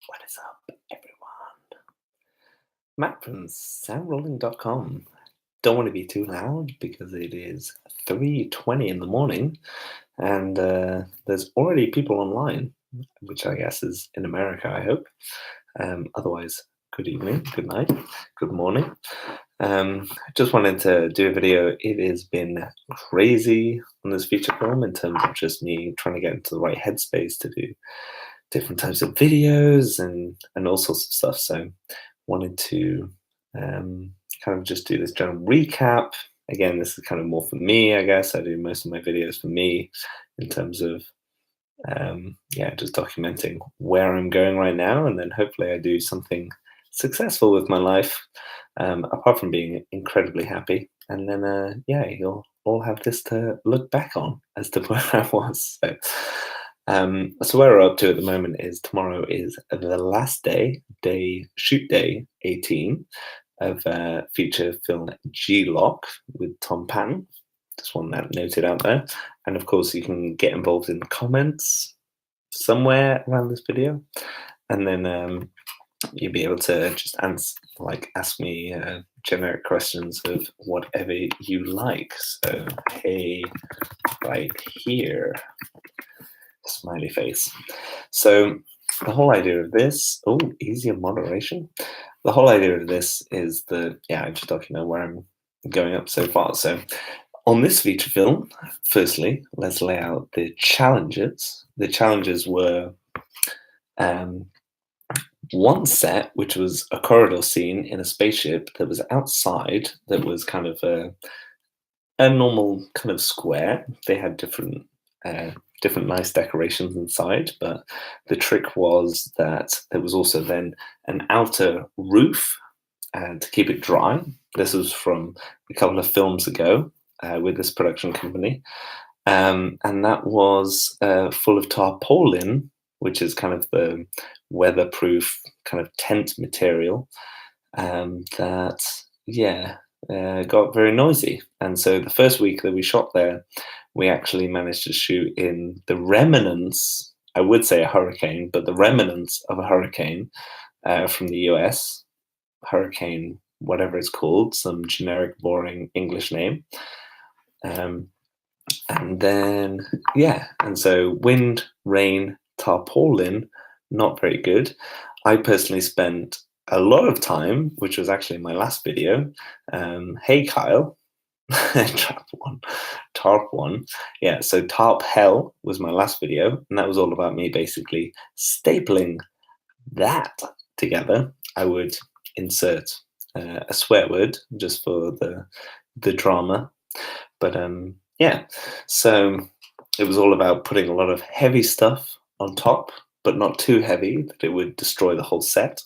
What is up, everyone? Matt from soundrolling.com. Don't want to be too loud because it is 3:20 in the morning and there's already people online, which I guess is in America, I hope. Otherwise, good evening, good night, good morning. Just wanted to do a video. It has been crazy on this feature film in terms of just me trying to get into the right headspace to do different types of videos and all sorts of stuff. So wanted to kind of just do this general recap. Again, this is kind of more for me, I guess. I do most of my videos for me in terms of yeah, just documenting where I'm going right now, and then hopefully I do something successful with my life, apart from being incredibly happy. And then yeah, you'll all have this to look back on as to where I was. So where we're up to at the moment is tomorrow is the last shoot day 18 of feature film G-Loc with Tom Patton. Just want that noted out there. And of course, you can get involved in the comments somewhere around this video, and then you'll be able to just ask me generic questions of whatever you like. So, hey, right here, smiley face. So the whole idea of this, oh, easier moderation. The whole idea of this is that, yeah, I just document where I'm going up so far. So on this feature film, firstly, let's lay out the challenges. The challenges were one set, which was a corridor scene in a spaceship that was outside, that was kind of a normal kind of square. They had different nice decorations inside, but the trick was that there was also then an outer roof to keep it dry. This was from a couple of films ago with this production company, and that was full of tarpaulin, which is kind of the weatherproof kind of tent material that, yeah, got very noisy. And so the first week that we shot there, we actually managed to shoot in the remnants, I would say a hurricane, but the remnants of a hurricane from the US, hurricane, whatever it's called, some generic, boring English name. And then, yeah, and so wind, rain, tarpaulin, not very good. I personally spent a lot of time, which was actually my last video. Hey, Kyle. Tarp one. Yeah, so Tarp Hell was my last video, and that was all about me basically stapling that together. I would insert a swear word just for the drama. But yeah, so it was all about putting a lot of heavy stuff on top, but not too heavy that it would destroy the whole set.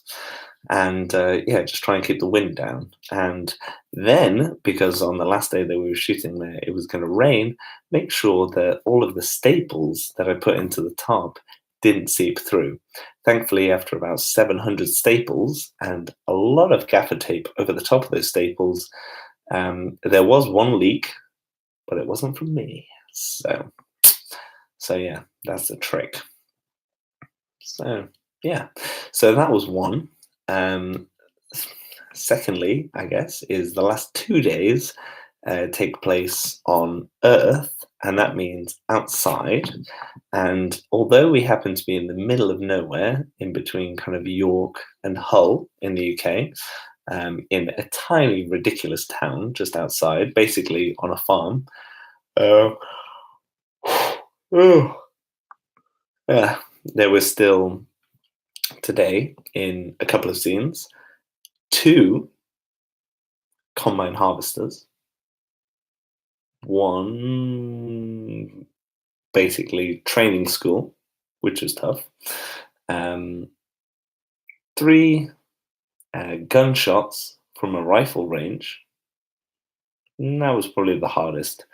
And yeah, just try and keep the wind down. And then, because on the last day that we were shooting there, it was going to rain, make sure that all of the staples that I put into the tarp didn't seep through. Thankfully, after about 700 staples and a lot of gaffer tape over the top of those staples, there was one leak, but it wasn't from me. So yeah, that's the trick. So yeah, so that was one. Secondly, I guess, is the last 2 days take place on Earth, and that means outside. And although we happen to be in the middle of nowhere, in between kind of York and Hull in the UK, in a tiny, ridiculous town just outside, basically on a farm. Yeah, there was still today in a couple of scenes 2 combine harvesters, 1 basically training school, which was tough, 3 gunshots from a rifle range. And that was probably the hardest.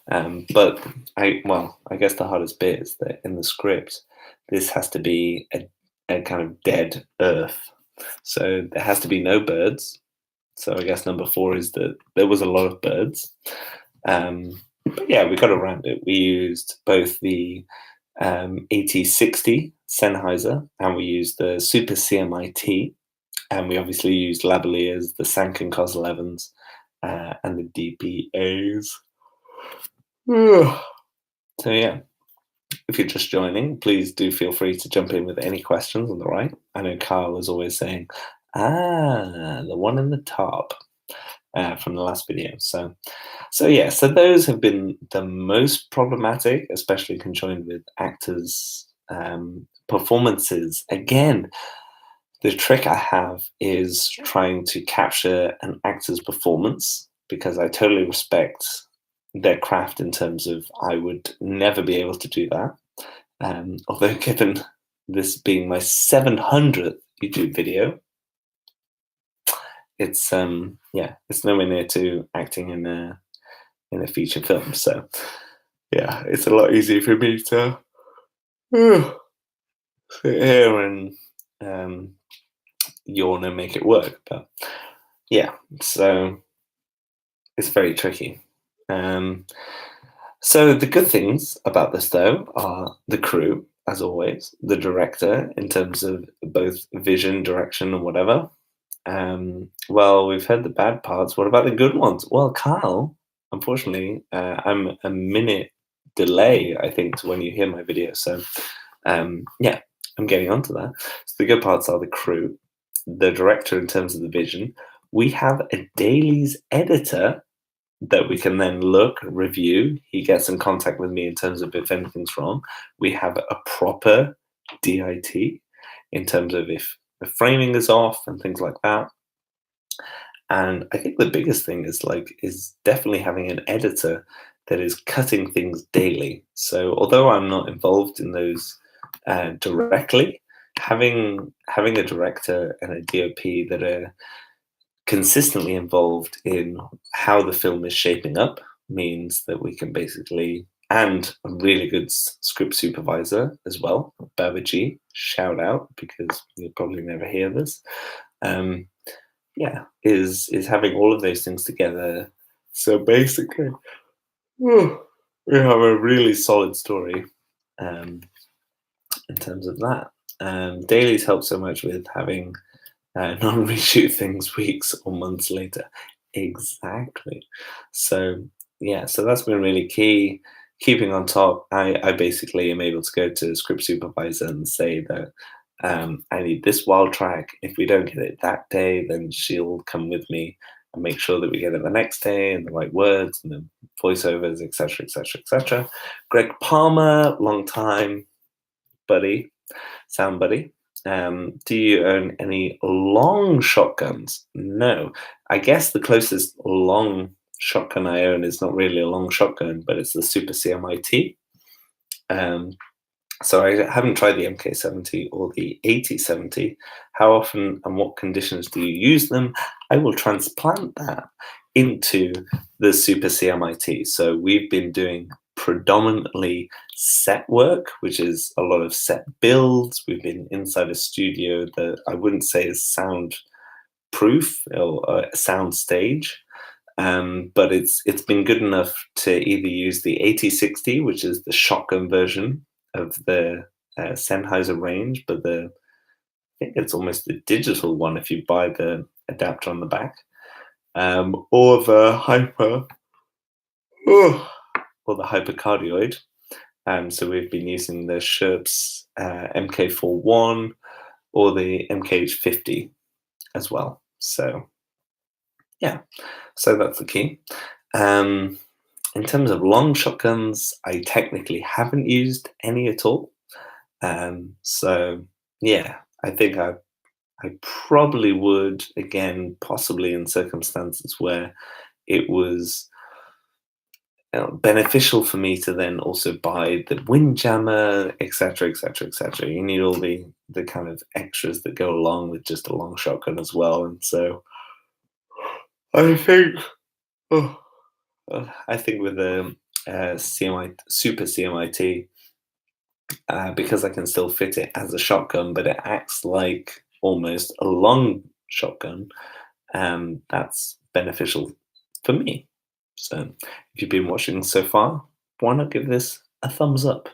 But I guess the hardest bit is that in the script, this has to be a kind of dead earth. So there has to be no birds. So I guess number 4 is that there was a lot of birds. But yeah, we got around it. We used both the AT-60 Sennheiser, and we used the Super CMIT, and we obviously used lavaliers, the Sanken COS 11s, and the DPAs. So yeah, if you're just joining, please do feel free to jump in with any questions on the right. I know Kyle was always saying, the one in the top from the last video. So yeah, so those have been the most problematic, especially conjoined with actors' performances. Again, the trick I have is trying to capture an actor's performance because I totally respect their craft in terms of I would never be able to do that. Although given this being my 700th YouTube video, it's it's nowhere near to acting in a feature film. So yeah, it's a lot easier for me to sit here and yawn and make it work. But yeah, so it's very tricky. So the good things about this, though, are the crew, as always, the director in terms of both vision, direction, and whatever. Well, we've heard the bad parts. What about the good ones? Well, Kyle, unfortunately, I'm a minute delay, I think, to when you hear my video. So, yeah, I'm getting onto that. So the good parts are the crew, the director in terms of the vision. We have a dailies editor that we can then look, review. He gets in contact with me in terms of if anything's wrong. We have a proper DIT in terms of if the framing is off and things like that. And I think the biggest thing is definitely having an editor that is cutting things daily. So although I'm not involved in those directly, having a director and a DOP that are consistently involved in how the film is shaping up means that we can basically, and a really good script supervisor as well, Babaji, shout out because you'll probably never hear this. Is having all of those things together. So basically, we have a really solid story in terms of that. Dailies help so much with having non-reshoot things weeks or months later. Exactly. So yeah, so that's been really key. Keeping on top, I basically am able to go to script supervisor and say that I need this wild track. If we don't get it that day, then she'll come with me and make sure that we get it the next day and the right words and the voiceovers, etc., etc., etc. Greg Palmer, long time buddy, sound buddy. Do you own any long shotguns? No. I guess the closest long shotgun I own is not really a long shotgun, but it's the Super CMIT. So I haven't tried the MK70 or the 8070. How often and what conditions do you use them? I will transplant that into the Super CMIT. So we've been doing predominantly set work, which is a lot of set builds. We've been inside a studio that I wouldn't say is soundproof or a sound stage. But it's been good enough to either use the 8060, which is the shotgun version of the Sennheiser range, but I think it's almost the digital one if you buy the adapter on the back, or the hypercardioid. So we've been using the Sherps MK41 or the MKH50 as well. So yeah, so that's the key. In terms of long shotguns, I technically haven't used any at all. So yeah, I think I probably would, again, possibly in circumstances where it was beneficial for me to then also buy the windjammer, etc., etc., etc. You need all the kind of extras that go along with just a long shotgun as well. And so I think, I think with the Super CMIT, because I can still fit it as a shotgun, but it acts like almost a long shotgun, that's beneficial for me. So if you've been watching so far, why not give this a thumbs up?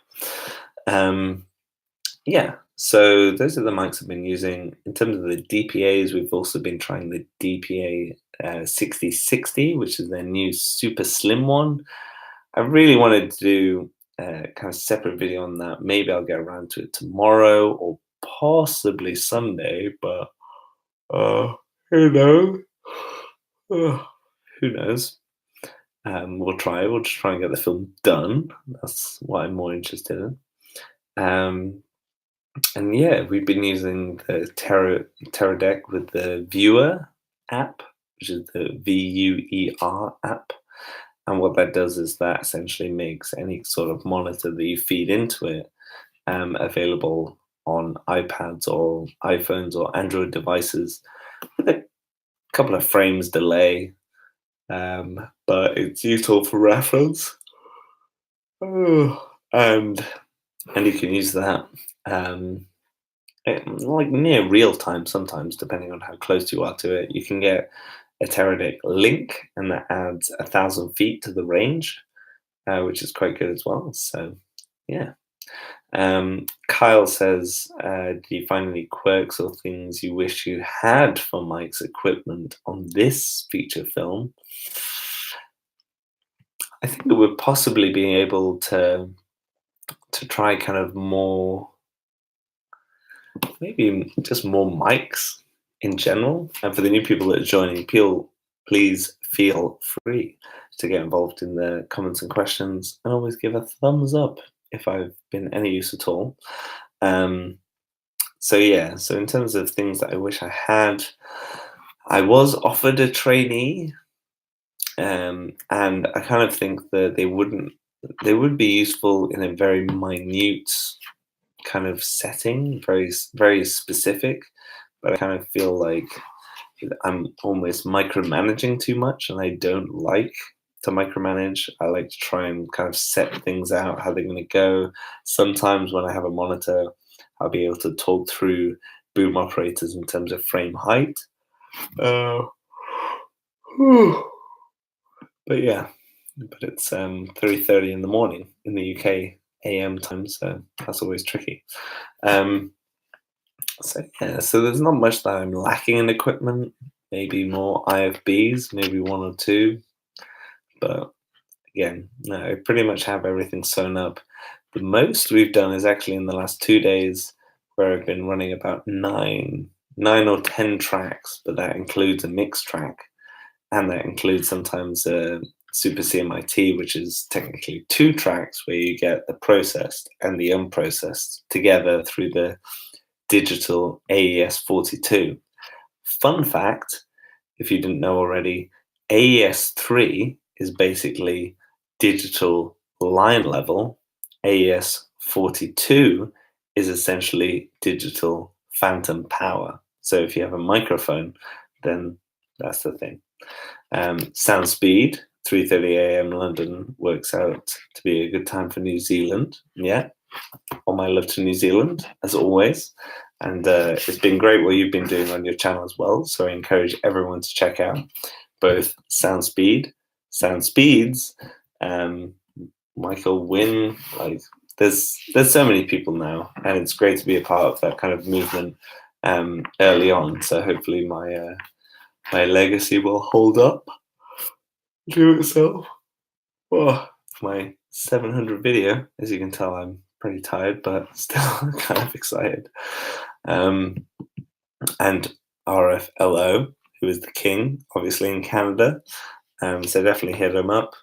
Yeah, So those are the mics I've been using. In terms of the DPAs, we've also been trying the DPA 6060, which is their new super slim one. I really wanted to do a kind of separate video on that. Maybe I'll get around to it tomorrow or possibly Sunday, but uh, who knows? Uh, who knows? We'll try. We'll just try and get the film done. That's what I'm more interested in. Um, and yeah, we've been using the Terra Deck with the Viewer app, which is the VUER app. And what that does is that essentially makes any sort of monitor that you feed into it available on iPads or iPhones or Android devices with a couple of frames delay, but it's useful for reference. Oh, and you can use that um, like near real time sometimes, depending on how close you are to it. You can get a Teradek link, and that adds 1,000 feet to the range, which is quite good as well. So, yeah. Kyle says, "Do you find any quirks or things you wish you had for Mike's equipment on this feature film?" I think it would possibly be able to try kind of more, maybe just more mics in general. And for the new people that are joining, please feel free to get involved in the comments and questions, and always give a thumbs up if I've been any use at all. Um, so yeah, so in terms of things that I wish I had, I was offered a trainee, and I kind of think that they would be useful in a very minute kind of setting, very specific. But I kind of feel like I'm almost micromanaging too much, and I don't like to micromanage. I like to try and kind of set things out how they're going to go. Sometimes when I have a monitor, I'll be able to talk through boom operators in terms of frame height. Uh, but yeah, but it's 3:30 in the morning in the UK AM time, so that's always tricky. Um, so yeah, so there's not much that I'm lacking in equipment. Maybe more IFBs, maybe one or two, but again, no, I pretty much have everything sewn up. The most we've done is actually in the last 2 days, where I've been running about nine or 10 tracks, but that includes a mix track, and that includes sometimes a Super CMIT, which is technically 2 tracks where you get the processed and the unprocessed together through the digital AES-42. Fun fact, if you didn't know already, AES-3 is basically digital line level. AES-42 is essentially digital phantom power. So if you have a microphone, then that's the thing. Sound speed, 3:30 a.m. London works out to be a good time for New Zealand. Yeah, all my love to New Zealand, as always. And it's been great what you've been doing on your channel as well. So I encourage everyone to check out both Sound Speeds, Michael Wynn. Like, there's so many people now, and it's great to be a part of that kind of movement early on. So hopefully my legacy will hold up to itself. Oh, my 700 video, as you can tell, I'm pretty tired, but still kind of excited. And RFLO, who is the king, obviously in Canada. So definitely hit him up.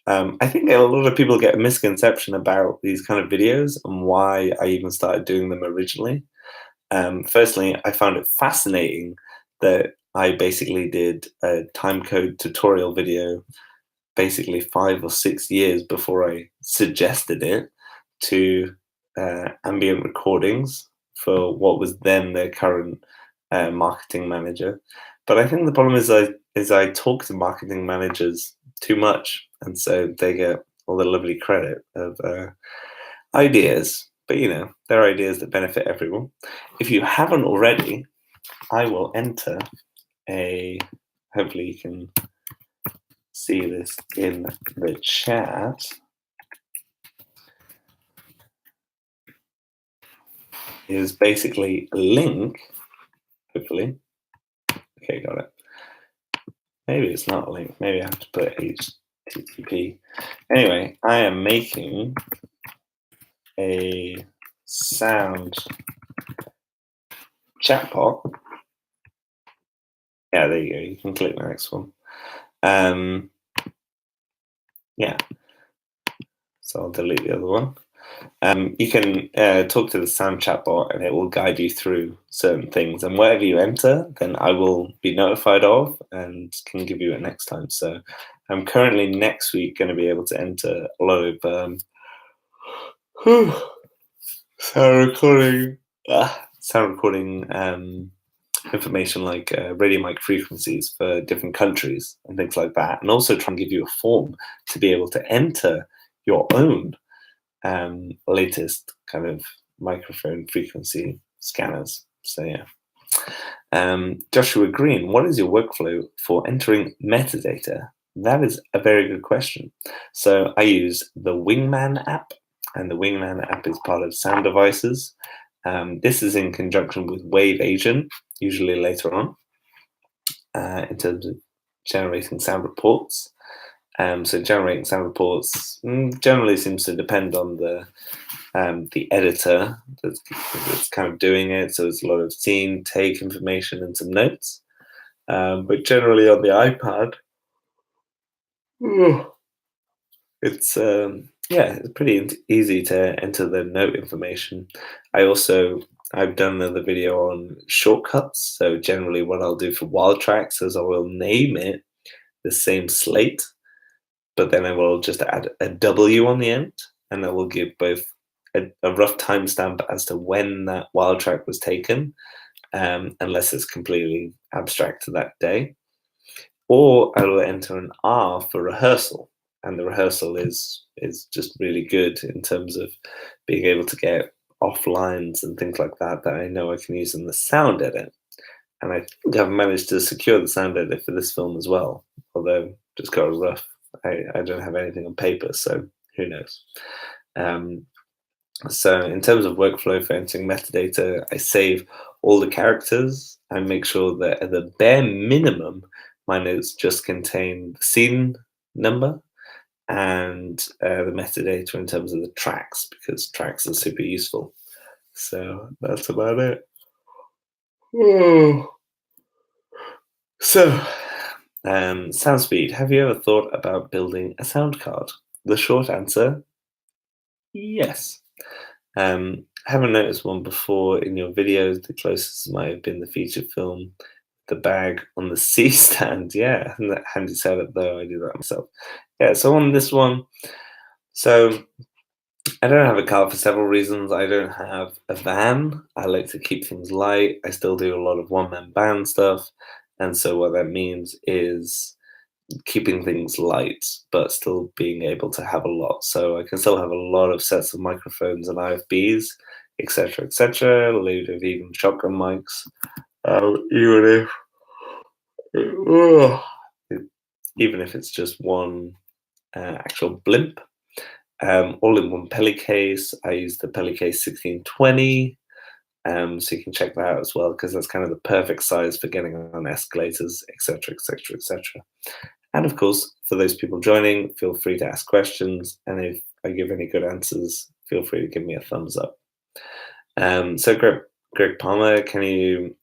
I think a lot of people get a misconception about these kind of videos and why I even started doing them originally. Firstly, I found it fascinating that I basically did a timecode tutorial video basically 5 or 6 years before I suggested it to ambient recordings for what was then their current marketing manager. But I think the problem is I talk to marketing managers too much, and so they get all the lovely credit of ideas. But you know, they're ideas that benefit everyone. If you haven't already, I will enter a. Hopefully, you can see this in the chat. is basically a link, hopefully. Okay, got it. Maybe it's not a link. Maybe I have to put HTTP. Anyway, I am making a sound chatbot. Yeah, there you go. You can click the next one. Yeah. So I'll delete the other one. You can talk to the sound chatbot and it will guide you through certain things. And whatever you enter, then I will be notified of and can give you it next time. So I'm currently next week going to be able to enter a lot of sound recording, sound recording information like radio mic frequencies for different countries and things like that. And also try and give you a form to be able to enter your own latest kind of microphone frequency scanners. So yeah. Joshua Green, what is your workflow for entering metadata? That is a very good question. So I use the Wingman app, and the Wingman app is part of Sound Devices. This is in conjunction with Wave Agent, usually later on, in terms of generating sound reports. So generating sound reports generally seems to depend on the editor that's kind of doing it. So it's a lot of scene, take information, and some notes. But generally on the iPad, it's it's pretty easy to enter the note information. I've done another video on shortcuts. So generally what I'll do for wild tracks is I will name it the same slate, but then I will just add a W on the end, and that will give both a rough timestamp as to when that wild track was taken, unless it's completely abstract to that day. Or I will enter an R for rehearsal, and the rehearsal is just really good in terms of being able to get off lines and things like that that I know I can use in the sound edit. And I think I've managed to secure the sound edit for this film as well, although just got a rough. I don't have anything on paper, so who knows. So in terms of workflow for entering metadata, I save all the characters and make sure that at the bare minimum, my notes just contain the scene number and the metadata in terms of the tracks, because tracks are super useful. So that's about it. So, sound speed. Have you ever thought about building a sound card? The short answer, yes. I haven't noticed one before in your videos. The closest might have been the feature film, the bag on the C stand. Yeah, and that handy setup though. I do that myself. Yeah, so on this one, so I don't have a car for several reasons. I don't have a van. I like to keep things light. I still do a lot of one-man band stuff. And so what that means is keeping things light, but still being able to have a lot. So I can still have a lot of sets of microphones and IFBs, etc., etc. A load of even shotgun mics. Even if it's just one actual blimp, all in one Peli case. I use the Peli case 1620. So you can check that out as well, because that's kind of the perfect size for getting on escalators, etc., etc., etc. And of course, for those people joining, feel free to ask questions. And if I give any good answers, feel free to give me a thumbs up. So Greg Palmer, can you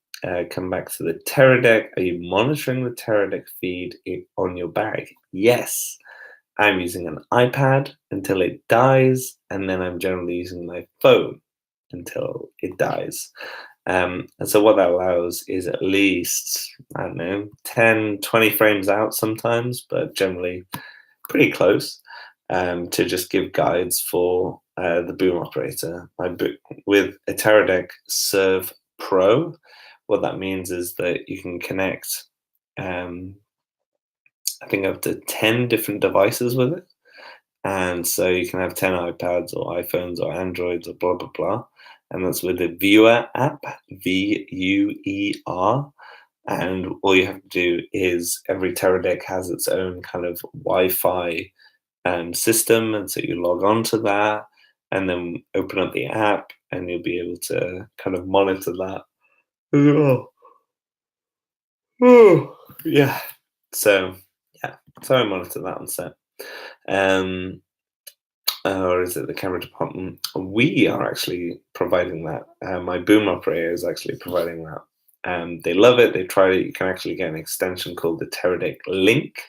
come back to the Teradek? Are you monitoring the Teradek feed on your bag? Yes. I'm using an iPad until it dies, and then I'm generally using my phone until it dies. And so what that allows is at least, I don't know, 10, 20 frames out sometimes, but generally pretty close, to just give guides for the boom operator. With a Teradek Serve Pro, what that means is that you can connect, I think, up to 10 different devices with it. And so you can have 10 iPads or iPhones or Androids or blah, blah, blah. And that's with the Viewer app, VUER. And all you have to do is every Teradek has its own kind of Wi-Fi system. And so you log on to that and then open up the app, and you'll be able to kind of monitor that as well. Oh, yeah. So yeah, so I monitor that on set. Um, or is it the camera department? We are actually providing that. My boom operator is actually providing that. They love it. They tried it. You can actually get an extension called the Teradek Link,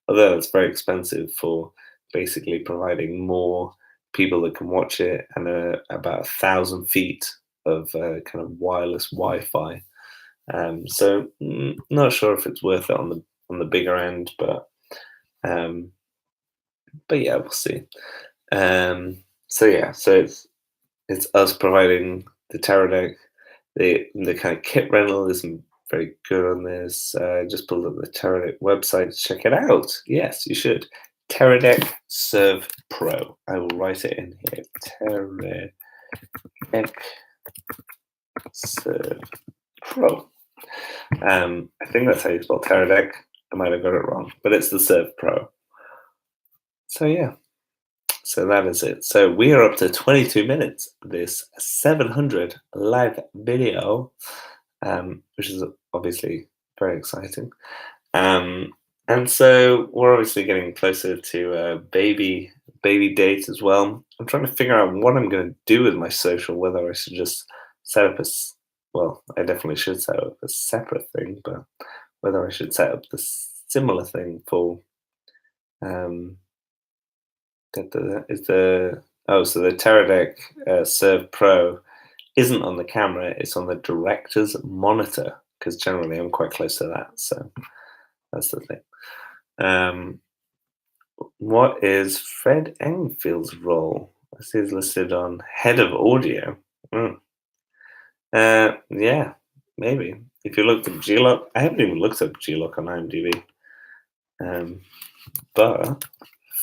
although it's very expensive for basically providing more people that can watch it and about 1,000 feet of kind of wireless Wi-Fi. So not sure if it's worth it on the bigger end, um, but yeah, we'll see. So yeah, so it's us providing the Teradek. The kind of kit rental isn't very good on this. Just pulled up the Teradek website to check it out. Yes, you should. Teradek Serve Pro. I will write it in here. Teradek Serve Pro. I think that's how you spell Teradek. I might have got it wrong, but it's the Serve Pro. So yeah, so that is it. So we are up to 22 minutes of this 700 live video, which is obviously very exciting. Um, and so we're obviously getting closer to baby date as well. I'm trying to figure out what I'm going to do with my social. Whether I should just set up well, I definitely should set up a separate thing, but whether I should set up the similar thing for um, is the so the Teradek Serve Pro isn't on the camera; it's on the director's monitor because generally I'm quite close to that. So that's the thing. Um, what is Fred Engfield's role? This is listed on head of audio. Mm. Yeah, maybe. If you looked up G-Loc, I haven't even looked up G-Loc on IMDb. But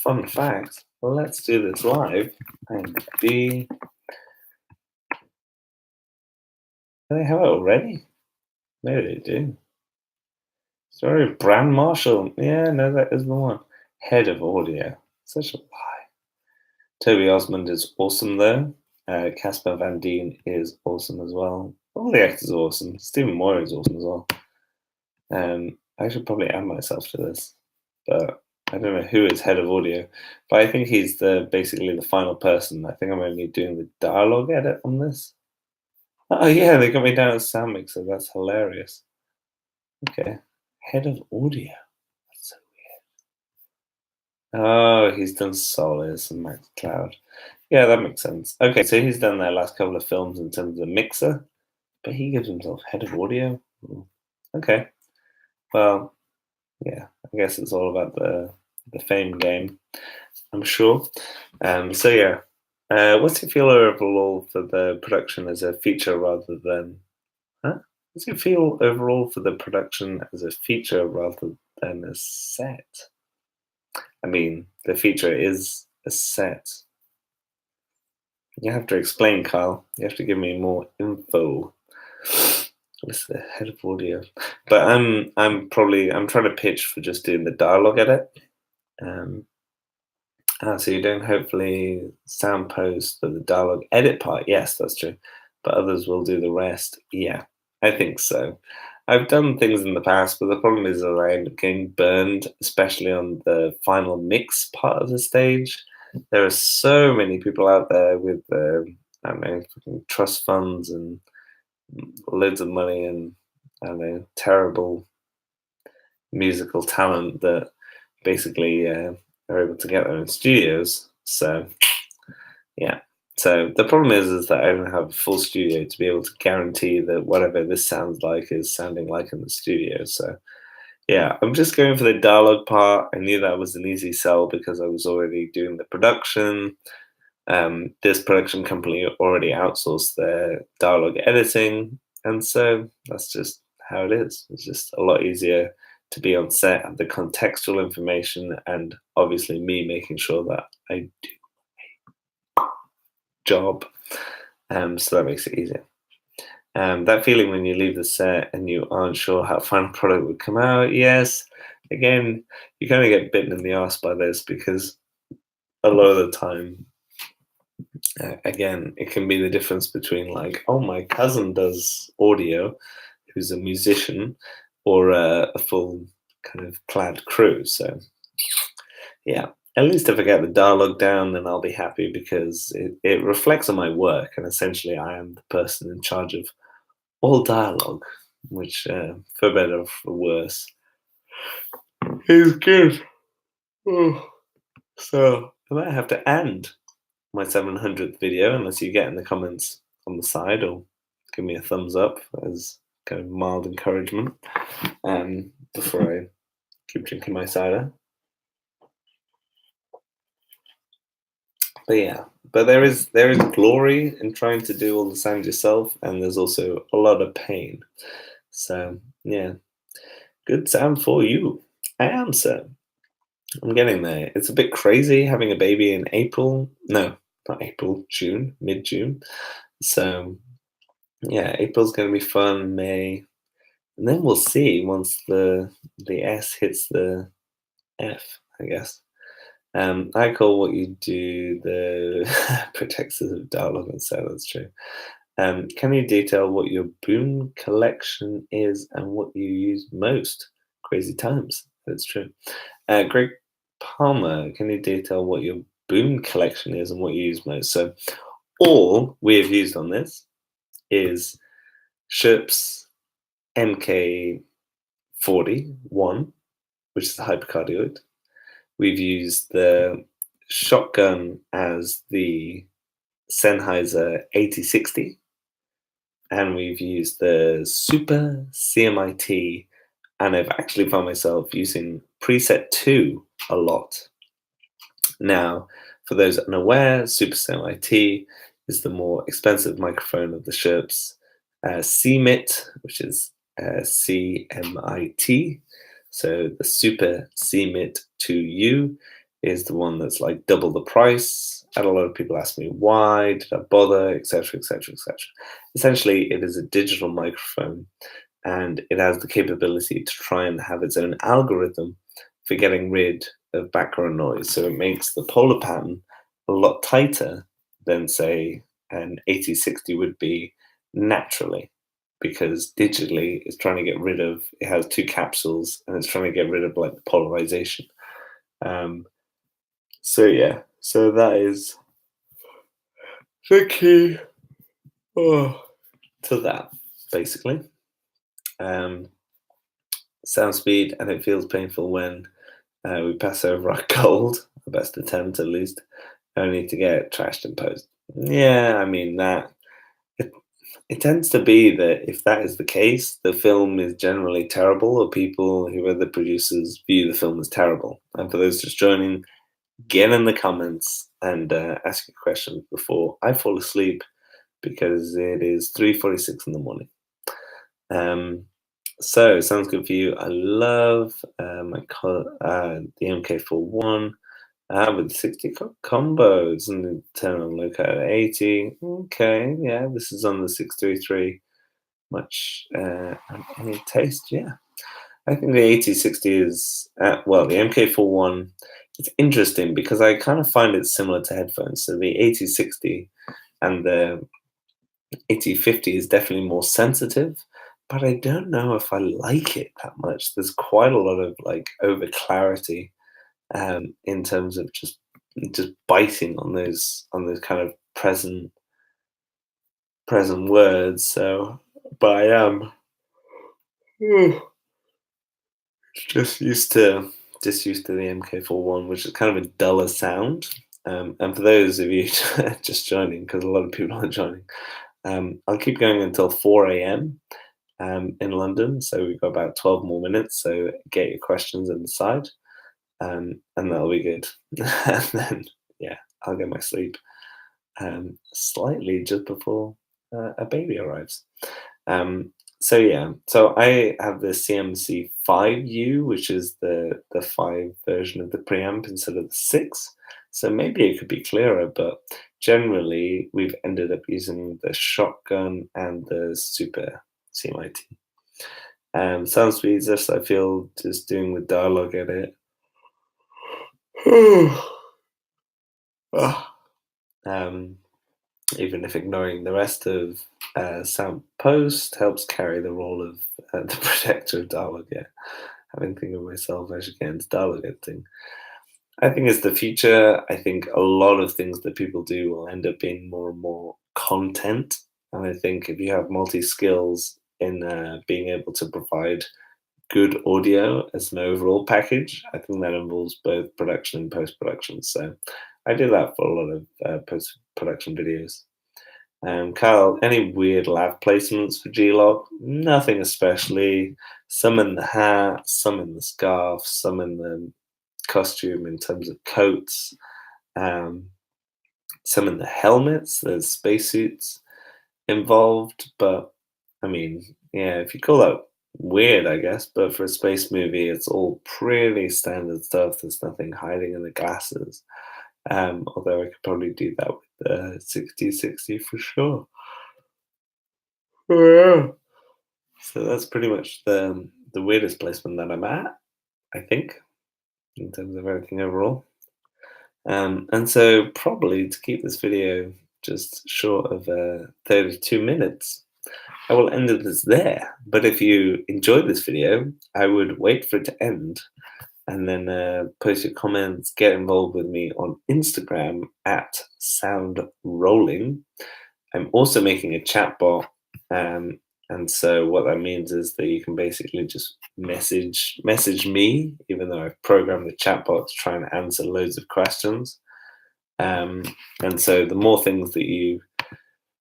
fun fact, let's do this live. IMDb. Do they have it already? Maybe they do. Sorry, Brand Marshall. Yeah, no, that is the one. Head of audio. Such a lie. Toby Osmond is awesome though. Casper Van Dien is awesome as well. All the actors are awesome. Stephen Moyer is awesome as well. I should probably add myself to this, but I don't know who is head of audio. But I think he's basically the final person. I think I'm only doing the dialogue edit on this. Oh yeah, they got me down as sound mixer. That's hilarious. Okay, head of audio. That's so weird. Oh, he's done Solace and Max Cloud. Yeah, that makes sense. Okay, so he's done their last couple of films in terms of mixer, but he gives himself head of audio. Okay, well, yeah, I guess it's all about the fame game, I'm sure. So yeah, what's it feel overall for the production as a feature rather than? Huh? What's it feel overall for the production as a feature rather than a set? I mean, the feature is a set. You have to explain, Kyle. You have to give me more info. What's the head of audio? But I'm trying to pitch for just doing the dialogue edit. So you don't hopefully sound post for the dialogue edit part. Yes, that's true. But others will do the rest. Yeah, I think so. I've done things in the past, but the problem is that I end up getting burned, especially on the final mix part of the stage. There are so many people out there with, I don't know, fucking trust funds and loads of money and, I don't know, terrible musical talent that basically are able to get their own studios. So yeah. So the problem is that I don't have a full studio to be able to guarantee that whatever this sounds like is sounding like in the studio. So yeah, I'm just going for the dialogue part. I knew that was an easy sell because I was already doing the production. This production company already outsourced their dialogue editing, and so that's just how it is. It's just a lot easier to be on set, have the contextual information, and obviously me making sure that I do job. So that makes it easier. That feeling when you leave the set and you aren't sure how final product would come out. Yes, again, you kind of get bitten in the ass by this because a lot of the time Again, it can be the difference between like, oh, my cousin does audio, who's a musician, or a full kind of clad crew. So yeah, at least if I get the dialogue down, then I'll be happy because it reflects on my work, and essentially I am the person in charge of all dialogue, which, for better or for worse, is good. Oh, so I might have to end my 700th video unless you get in the comments on the side or give me a thumbs up as kind of mild encouragement before I keep drinking my cider. But yeah, but there is glory in trying to do all the sound yourself, and there's also a lot of pain. So yeah, good sound for you. I am so. I'm getting there. It's a bit crazy having a baby in April. No, not April, June, mid June. So yeah, April's going to be fun. May, and then we'll see once the S hits the F, I guess. I call what you do the protectors of dialogue and so that's true. Can you detail what your boom collection is and what you use most? Crazy times. That's true. Greg Palmer, can you detail what your boom collection is and what you use most? So all we have used on this is Sherp's MK41, which is the hypercardioid. We've used the shotgun as the Sennheiser 8060, and we've used the Super CMIT, and I've actually found myself using preset 2 a lot. Now, for those unaware, Super CMIT is the more expensive microphone of the Sherps. CMIT, which is CMIT, so the Super CMIT 2U is the one that's like double the price. And a lot of people ask me why did I bother, etc., etc., etc. Essentially, it is a digital microphone, and it has the capability to try and have its own algorithm for getting rid of background noise. So it makes the polar pattern a lot tighter than, say, an 8060 would be naturally, because digitally it's trying to get rid of, it has two capsules and it's trying to get rid of like the polarization. Um, so yeah, so that is the key to that, basically. Um, Sound speed, and it feels painful when we pass over our gold, our best attempt at least, only to get trashed in post. Yeah, I mean that it, it tends to be that if that is the case, the film is generally terrible, or people who are the producers view the film as terrible. And for those just joining, get in the comments and ask your questions before I fall asleep because it is 3:46 in the morning. So sounds good for you. I love the MK41 with 60 combos and the turn on low cut at 80. Okay, yeah, this is on the 633. Much any taste, yeah. I think the 8060 is well, the MK41. It's interesting because I kind of find it similar to headphones. So the 8060 and the 8050 is definitely more sensitive, but I don't know if I like it that much. There's quite a lot of like over clarity in terms of just biting on those kind of present words. So, but I am just used to the MK41, which is kind of a duller sound. And for those of you just joining, because a lot of people are joining, I'll keep going until 4 a.m. In London. So we've got about 12 more minutes. So get your questions in the side, and that'll be good. And then, yeah, I'll get my sleep slightly just before a baby arrives. So yeah, so I have the CMC 5U, which is the 5 version of the preamp instead of the 6. So maybe it could be clearer, but generally we've ended up using the shotgun and the super CMIT. Sound speeds, just I feel just doing the dialogue edit. Ah. even if ignoring the rest of sound post helps carry the role of the protector of dialogue. Yeah, having think of myself as against dialogue editing. I think it's the future. I think a lot of things that people do will end up being more and more content. And I think if you have multi skills in being able to provide good audio as an overall package, I think that involves both production and post production. So I do that for a lot of post production videos. Kyle, any weird lav placements for G-Loc? Nothing especially. Some in the hat, some in the scarf, some in the costume in terms of coats, um, some in the helmets. There's spacesuits involved, but I mean, yeah, if you call that weird, I guess. But for a space movie, it's all pretty standard stuff. There's nothing hiding in the glasses. Although I could probably do that with the 6060 for sure. Yeah. So that's pretty much the weirdest placement that I'm at, I think, in terms of everything overall. And so probably to keep this video just short of 32 minutes, I will end this there. But if you enjoyed this video, I would wait for it to end and then post your comments, get involved with me on Instagram at Sound Rolling. I'm also making a chatbot, and so what that means is that you can basically just message me, even though I've programmed the chatbot to try and answer loads of questions. And so the more things that you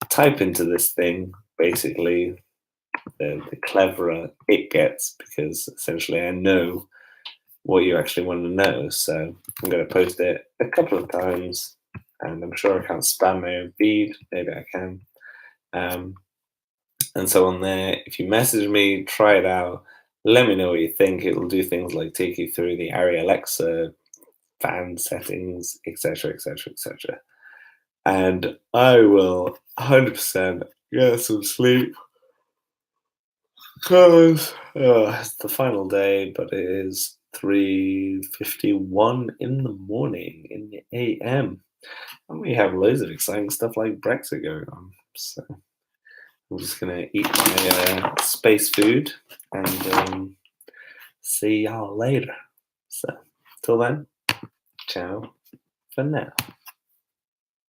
type into this thing, basically, the cleverer it gets, because essentially I know what you actually want to know. So I'm going to post it a couple of times, and I'm sure I can't spam my own feed. Maybe I can. And so on there, if you message me, try it out. Let me know what you think. It will do things like take you through the Arri Alexa fan settings, etc., etc., etc. And I will 100% get some sleep because it's the final day, but it is 3:51 in the morning in the AM, and we have loads of exciting stuff like Brexit going on. So I'm just gonna eat my space food and see y'all later. So till then, ciao for now.